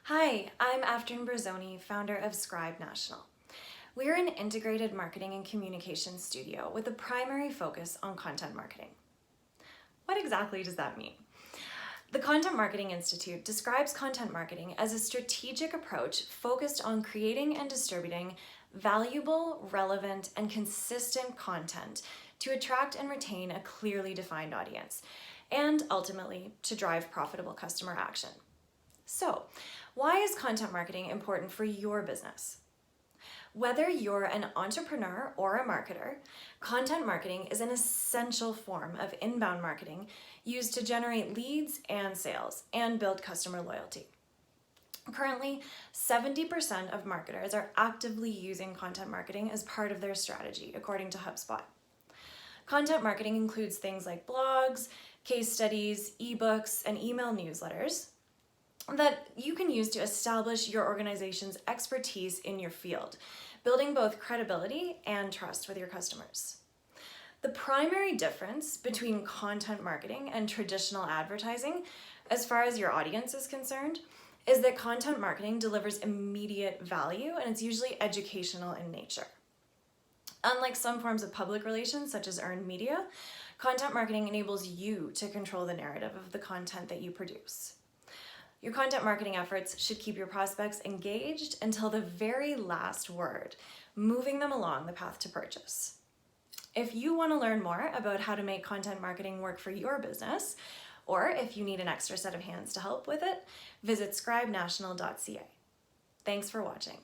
Hi, I'm Afton Brazzoni, founder of Scribe National. We're an integrated marketing and communications studio with a primary focus on content marketing. What exactly does that mean? The Content Marketing Institute describes content marketing as a strategic approach focused on creating and distributing valuable, relevant, and consistent content to attract and retain a clearly defined audience, and ultimately to drive profitable customer action. So, why is content marketing important for your business? Whether you're an entrepreneur or a marketer, content marketing is an essential form of inbound marketing used to generate leads and sales and build customer loyalty. Currently, 70% of marketers are actively using content marketing as part of their strategy, according to HubSpot. Content marketing includes things like blogs, case studies, ebooks, and email newsletters that you can use to establish your organization's expertise in your field, building both credibility and trust with your customers. The primary difference between content marketing and traditional advertising, as far as your audience is concerned, is that content marketing delivers immediate value and it's usually educational in nature. Unlike some forms of public relations, such as earned media, content marketing enables you to control the narrative of the content that you produce. Your content marketing efforts should keep your prospects engaged until the very last word, moving them along the path to purchase. If you want to learn more about how to make content marketing work for your business, or if you need an extra set of hands to help with it, visit scribenational.ca. Thanks for watching.